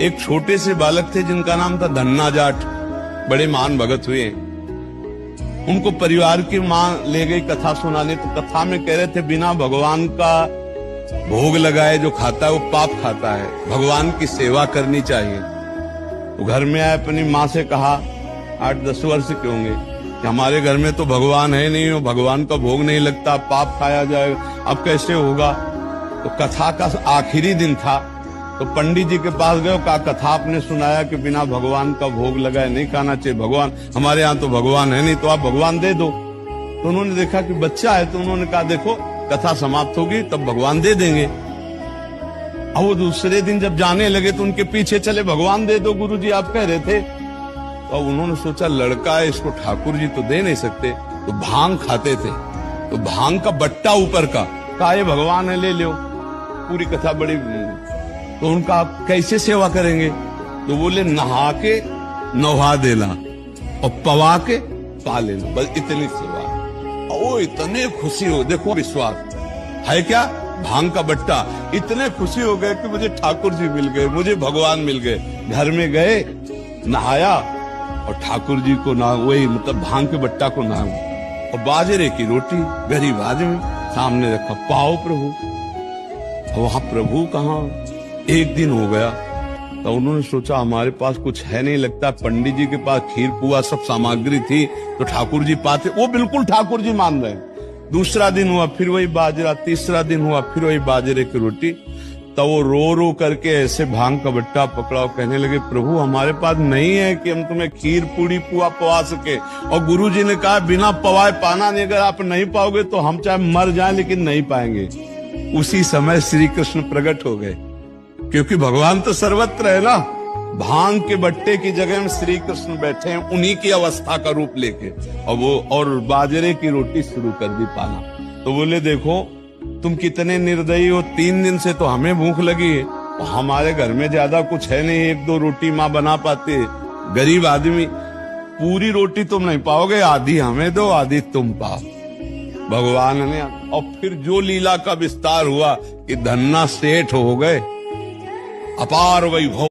एक छोटे से बालक थे जिनका नाम था धन्ना जाट, बड़े महान भगत हुए। उनको परिवार की मां ले गई कथा सुनाने, तो कथा में कह रहे थे बिना भगवान का भोग लगाए जो खाता है वो पाप खाता है, भगवान की सेवा करनी चाहिए। तो घर में आए, अपनी माँ से कहा, 8-10 वर्ष के होंगे, कि हमारे घर में तो भगवान है नहीं, भगवान का भोग नहीं लगता, पाप खाया जाएगा, अब कैसे होगा। तो कथा का आखिरी दिन था, तो पंडित जी के पास गए, कहा कथा आपने सुनाया कि बिना भगवान का भोग लगाए नहीं खाना चाहिए, भगवान हमारे यहाँ तो भगवान है नहीं, तो आप भगवान दे दो। तो उन्होंने देखा कि बच्चा है, तो उन्होंने कहा देखो कथा समाप्त होगी तब भगवान दे देंगे। अब वो दूसरे दिन जब जाने लगे तो उनके पीछे चले, भगवान दे दो गुरुजी आप कह रहे थे। तो उन्होंने सोचा लड़का है, इसको ठाकुर जी तो दे नहीं सकते, तो भांग खाते थे, तो भांग का बट्टा ऊपर का, कहा ये भगवान है ले लो। पूरी कथा बड़ी, तो उनका आप कैसे सेवा करेंगे, तो बोले नहा के नहा देना और पवा के पा लेना, बस इतनी सेवा। ओ इतने खुशी हो, देखो विश्वास है क्या, भांग का बट्टा, इतने खुशी हो गए कि मुझे ठाकुर जी मिल गए, मुझे भगवान मिल गए। घर में गए, नहाया और ठाकुर जी को ना, वही मतलब भांग के बट्टा को नाम, और बाजरे की रोटी गरीब आदमी सामने रखा, पाओ प्रभु। वहां प्रभु कहाँ, एक दिन हो गया, तो उन्होंने सोचा हमारे पास कुछ है नहीं, लगता पंडित जी के पास खीर पुआ सब सामग्री थी तो ठाकुर जी पाते, वो बिल्कुल ठाकुर जी मान रहे। दूसरा दिन हुआ फिर वही बाजरा, तीसरा दिन हुआ फिर वही बाजरे की रोटी। तो वो रो रो करके ऐसे भांग का बट्टा पकड़ा, कहने लगे प्रभु हमारे पास नहीं है कि हम तुम्हें खीर पूड़ी पुआ पवा सके, और गुरु जी ने कहा बिना पवाए पाना नहीं, अगर आप नहीं पाओगे तो हम चाहे मर जाएं लेकिन नहीं पाएंगे। उसी समय श्री कृष्ण प्रकट हो गए, क्योंकि भगवान तो सर्वत्र है ना। भांग के बट्टे की जगह में श्री कृष्ण बैठे हैं, उन्हीं की अवस्था का रूप लेके, और बाजरे की रोटी शुरू कर दी पाना। तो बोले देखो तुम कितने निर्दयी हो, 3 दिन से तो हमें भूख लगी है, हमारे घर में ज्यादा कुछ है नहीं, 1-2 रोटी माँ बना पाते, गरीब आदमी, पूरी रोटी तुम नहीं पाओगे, आधी हमें दो आधी तुम पाओ। भगवान ने, और फिर जो लीला का विस्तार हुआ कि धन्ना सेठ हो गए, अपार वैभव।